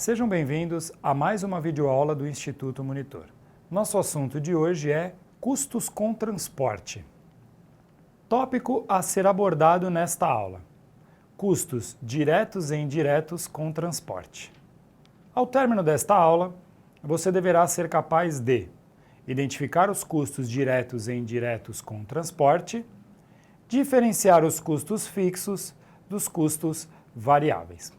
Sejam bem-vindos a mais uma videoaula do Instituto Monitor. Nosso assunto de hoje é custos com transporte. Tópico a ser abordado nesta aula: custos diretos e indiretos com transporte. Ao término desta aula, você deverá ser capaz de identificar os custos diretos e indiretos com transporte, diferenciar os custos fixos dos custos variáveis.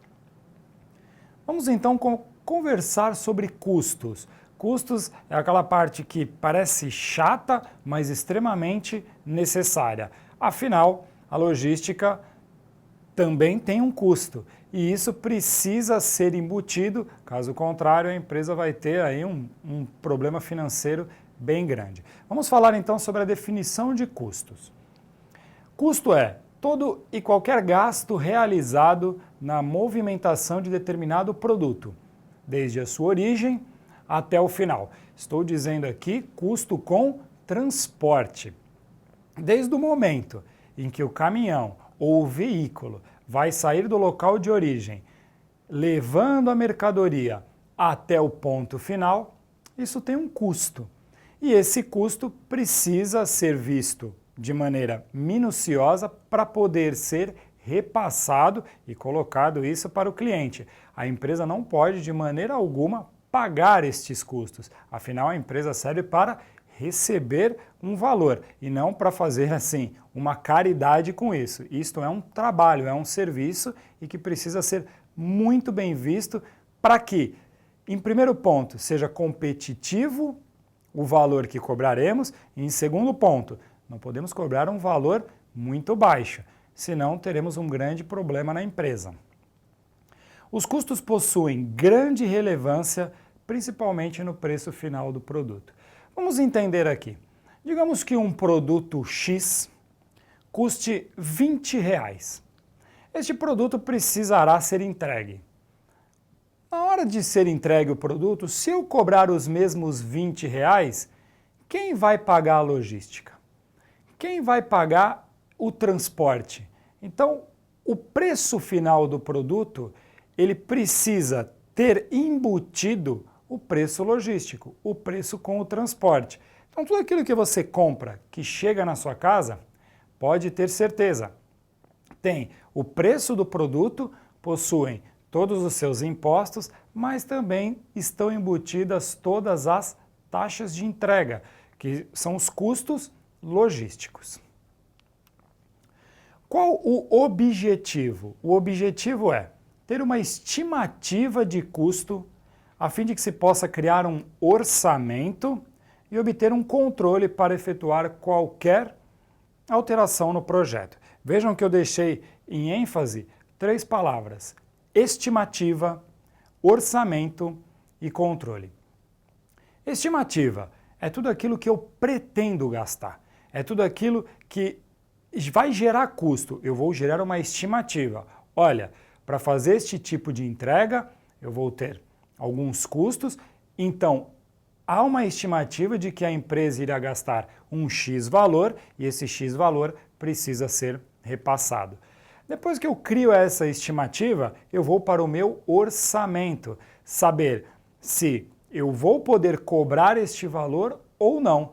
Vamos então conversar sobre custos. Custos é aquela parte que parece chata, mas extremamente necessária. Afinal, a logística também tem um custo e isso precisa ser embutido, caso contrário a empresa vai ter aí um problema financeiro bem grande. Vamos falar então sobre a definição de custos. Custo é todo e qualquer gasto realizado na movimentação de determinado produto, desde a sua origem até o final. Estou dizendo aqui custo com transporte. Desde o momento em que o caminhão ou o veículo vai sair do local de origem, levando a mercadoria até o ponto final, isso tem um custo. E esse custo precisa ser visto de maneira minuciosa para poder ser repassado e colocado isso para o cliente. A empresa não pode de maneira alguma pagar estes custos, afinal a empresa serve para receber um valor e não para fazer assim uma caridade com isso. Isto é um trabalho, é um serviço e que precisa ser muito bem visto para que, em primeiro ponto, seja competitivo o valor que cobraremos e, em segundo ponto, não podemos cobrar um valor muito baixo, senão teremos um grande problema na empresa. Os custos possuem grande relevância, principalmente no preço final do produto. Vamos entender aqui. Digamos que um produto X custe R$20. Este produto precisará ser entregue. Na hora de ser entregue o produto, se eu cobrar os mesmos R$20, quem vai pagar a logística? Quem vai pagar o transporte? Então, o preço final do produto, ele precisa ter embutido o preço logístico, o preço com o transporte. Então, tudo aquilo que você compra, que chega na sua casa, pode ter certeza, tem o preço do produto, possuem todos os seus impostos, mas também estão embutidas todas as taxas de entrega, que são os custos logísticos. Qual o objetivo? O objetivo é ter uma estimativa de custo a fim de que se possa criar um orçamento e obter um controle para efetuar qualquer alteração no projeto. Vejam que eu deixei em ênfase 3 palavras: estimativa, orçamento e controle. Estimativa é tudo aquilo que eu pretendo gastar. É tudo aquilo que vai gerar custo. Eu vou gerar uma estimativa. Olha, para fazer este tipo de entrega, eu vou ter alguns custos. Então, há uma estimativa de que a empresa irá gastar um X valor e esse X valor precisa ser repassado. Depois que eu crio essa estimativa, eu vou para o meu orçamento, saber se eu vou poder cobrar este valor ou não.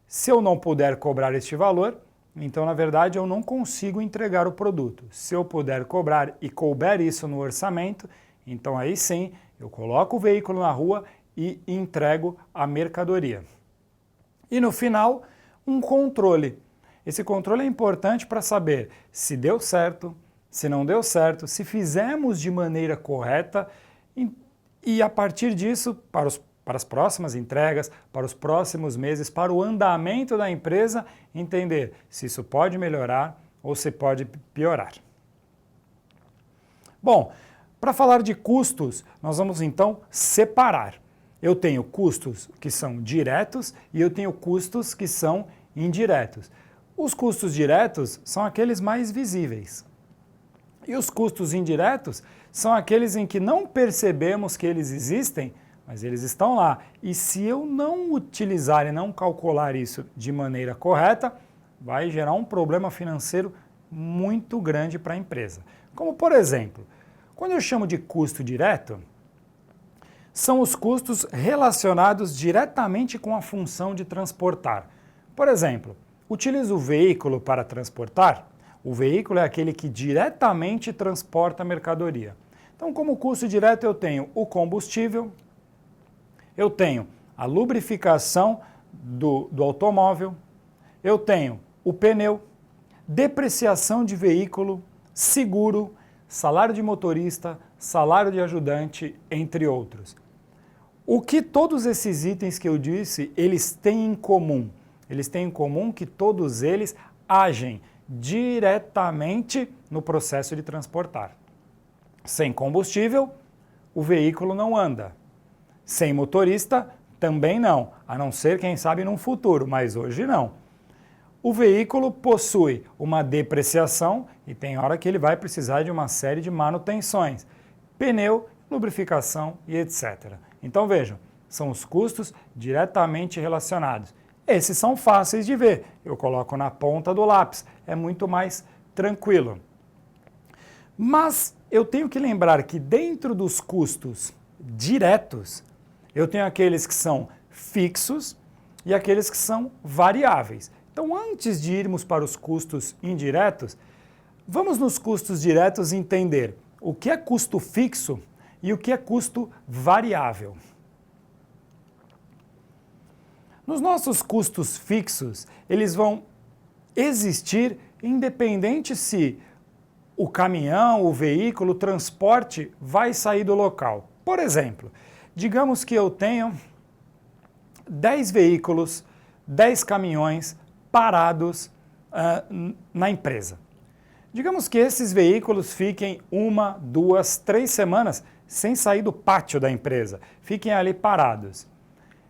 Se eu não puder cobrar este valor, então, na verdade, eu não consigo entregar o produto. Se eu puder cobrar e couber isso no orçamento, então aí sim, eu coloco o veículo na rua e entrego a mercadoria. E no final, um controle. Esse controle é importante para saber se deu certo, se não deu certo, se fizemos de maneira correta e a partir disso, para as próximas entregas, para os próximos meses, para o andamento da empresa, entender se isso pode melhorar ou se pode piorar. Bom, para falar de custos, nós vamos então separar. Eu tenho custos que são diretos e eu tenho custos que são indiretos. Os custos diretos são aqueles mais visíveis. E os custos indiretos são aqueles em que não percebemos que eles existem, mas eles estão lá. E se eu não utilizar e não calcular isso de maneira correta, vai gerar um problema financeiro muito grande para a empresa. Como, por exemplo, quando eu chamo de custo direto, são os custos relacionados diretamente com a função de transportar. Por exemplo, utilizo o veículo para transportar. O veículo é aquele que diretamente transporta a mercadoria. Então, como custo direto, eu tenho o combustível, eu tenho a lubrificação do automóvel, eu tenho o pneu, depreciação de veículo, seguro, salário de motorista, salário de ajudante, entre outros. O que todos esses itens que eu disse, eles têm em comum? Eles têm em comum que todos eles agem diretamente no processo de transportar. Sem combustível, o veículo não anda. Sem motorista, também não, a não ser, quem sabe, num futuro, mas hoje não. O veículo possui uma depreciação e tem hora que ele vai precisar de uma série de manutenções. Pneu, lubrificação e etc. Então vejam, são os custos diretamente relacionados. Esses são fáceis de ver, eu coloco na ponta do lápis, é muito mais tranquilo. Mas eu tenho que lembrar que dentro dos custos diretos, eu tenho aqueles que são fixos e aqueles que são variáveis. Então, antes de irmos para os custos indiretos, vamos nos custos diretos entender o que é custo fixo e o que é custo variável. Nos nossos custos fixos, eles vão existir independente se o caminhão, o veículo, o transporte vai sair do local. Por exemplo, digamos que eu tenho 10 veículos, 10 caminhões parados na empresa. Digamos que esses veículos fiquem 1, 2, 3 semanas sem sair do pátio da empresa, fiquem ali parados.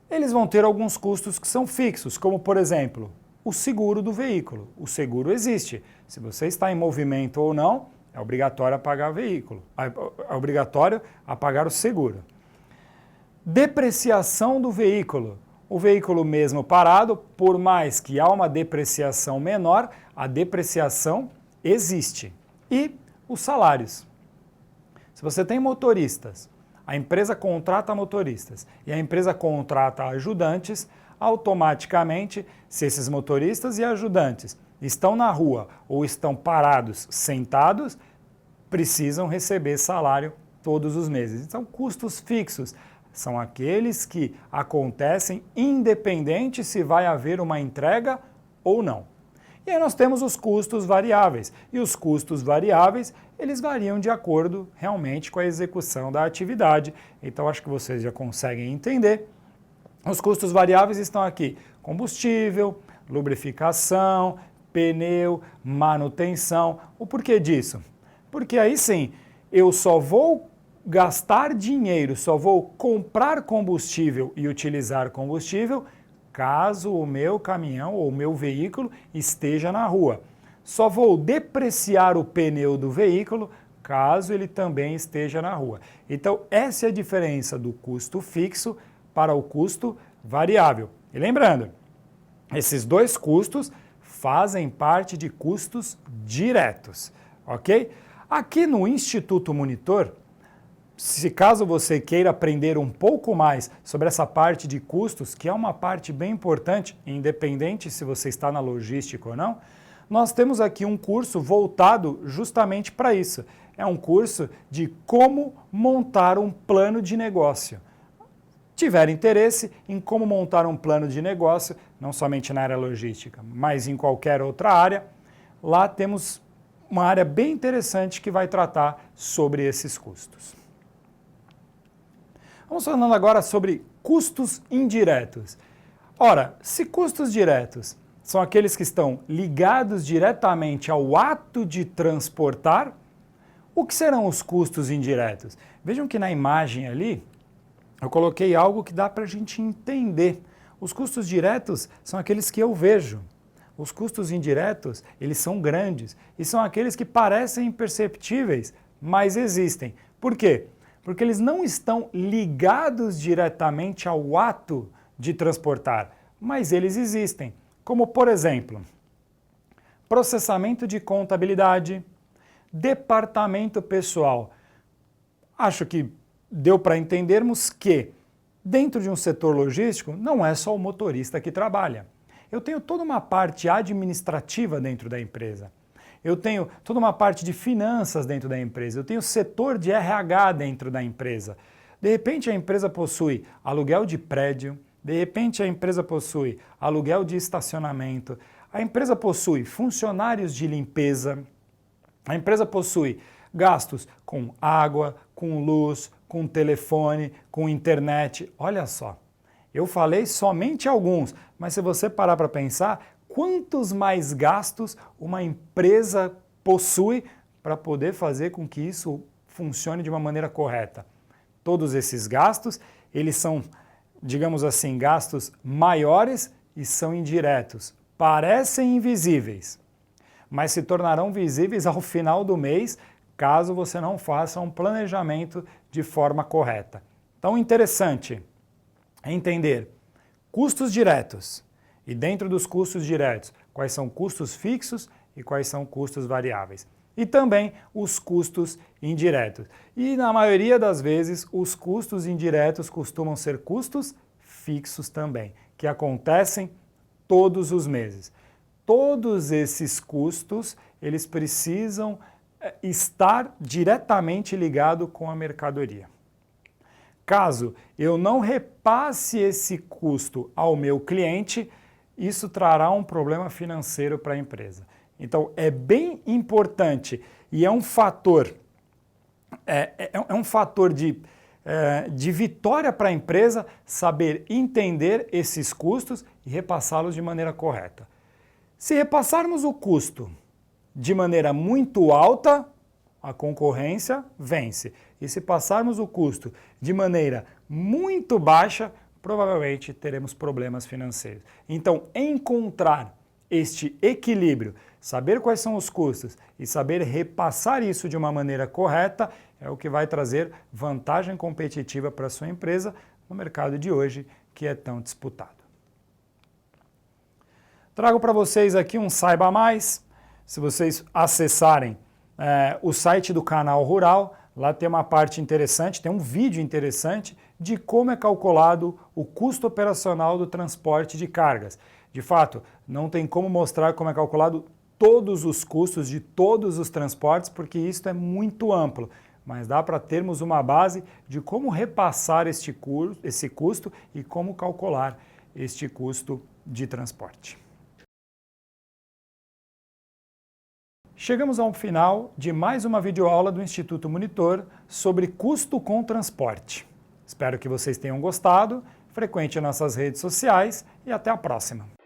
Eles vão ter alguns custos que são fixos, como por exemplo, o seguro do veículo. O seguro existe. Se você está em movimento ou não, é obrigatório a pagar o veículo, é obrigatório a pagar o seguro. Depreciação do veículo. O veículo mesmo parado, por mais que há uma depreciação menor, a depreciação existe. E os salários. Se você tem motoristas, a empresa contrata motoristas e a empresa contrata ajudantes, automaticamente, se esses motoristas e ajudantes estão na rua ou estão parados, sentados, precisam receber salário todos os meses. Então, custos fixos são aqueles que acontecem independente se vai haver uma entrega ou não. E aí nós temos os custos variáveis. E os custos variáveis, eles variam de acordo realmente com a execução da atividade. Então acho que vocês já conseguem entender. Os custos variáveis estão aqui: combustível, lubrificação, pneu, manutenção. O porquê disso? Porque aí sim, eu só vou gastar dinheiro, só vou comprar combustível e utilizar combustível caso o meu caminhão ou o meu veículo esteja na rua. Só vou depreciar o pneu do veículo caso ele também esteja na rua. Então, essa é a diferença do custo fixo para o custo variável. E lembrando, esses dois custos fazem parte de custos diretos, ok? Aqui no Instituto Monitor, se caso você queira aprender um pouco mais sobre essa parte de custos, que é uma parte bem importante, independente se você está na logística ou não, nós temos aqui um curso voltado justamente para isso. É um curso de como montar um plano de negócio. Tiver interesse em como montar um plano de negócio, não somente na área logística, mas em qualquer outra área, lá temos uma área bem interessante que vai tratar sobre esses custos. Vamos falando agora sobre custos indiretos. Ora, se custos diretos são aqueles que estão ligados diretamente ao ato de transportar, o que serão os custos indiretos? Vejam que na imagem ali, eu coloquei algo que dá para a gente entender. Os custos diretos são aqueles que eu vejo. Os custos indiretos, eles são grandes e são aqueles que parecem imperceptíveis, mas existem. Por quê? Porque eles não estão ligados diretamente ao ato de transportar, mas eles existem. Como, por exemplo, processamento de contabilidade, departamento pessoal. Acho que deu para entendermos que dentro de um setor logístico não é só o motorista que trabalha. Eu tenho toda uma parte administrativa dentro da empresa. Eu tenho toda uma parte de finanças dentro da empresa. Eu tenho setor de RH dentro da empresa. De repente a empresa possui aluguel de prédio, de repente a empresa possui aluguel de estacionamento, a empresa possui funcionários de limpeza, a empresa possui gastos com água, com luz, com telefone, com internet. Olha só, eu falei somente alguns, mas se você parar para pensar, quantos mais gastos uma empresa possui para poder fazer com que isso funcione de uma maneira correta? Todos esses gastos, eles são, digamos assim, gastos maiores e são indiretos. Parecem invisíveis, mas se tornarão visíveis ao final do mês, caso você não faça um planejamento de forma correta. Então, interessante é entender custos diretos e dentro dos custos diretos, quais são custos fixos e quais são custos variáveis. E também os custos indiretos. E na maioria das vezes, os custos indiretos costumam ser custos fixos também, que acontecem todos os meses. Todos esses custos, eles precisam estar diretamente ligado com a mercadoria. Caso eu não repasse esse custo ao meu cliente, isso trará um problema financeiro para a empresa. Então é bem importante e é um fator, de vitória para a empresa saber entender esses custos e repassá-los de maneira correta. Se repassarmos o custo de maneira muito alta, a concorrência vence. E se passarmos o custo de maneira muito baixa, provavelmente teremos problemas financeiros. Então, encontrar este equilíbrio, saber quais são os custos e saber repassar isso de uma maneira correta é o que vai trazer vantagem competitiva para a sua empresa no mercado de hoje, que é tão disputado. Trago para vocês aqui um Saiba Mais. Se vocês acessarem o site do Canal Rural, lá tem uma parte interessante, tem um vídeo interessante de como é calculado o custo operacional do transporte de cargas. De fato, não tem como mostrar como é calculado todos os custos de todos os transportes, porque isso é muito amplo, mas dá para termos uma base de como repassar esse custo e como calcular este custo de transporte. Chegamos ao final de mais uma videoaula do Instituto Monitor sobre custo com transporte. Espero que vocês tenham gostado, frequente nossas redes sociais e até a próxima.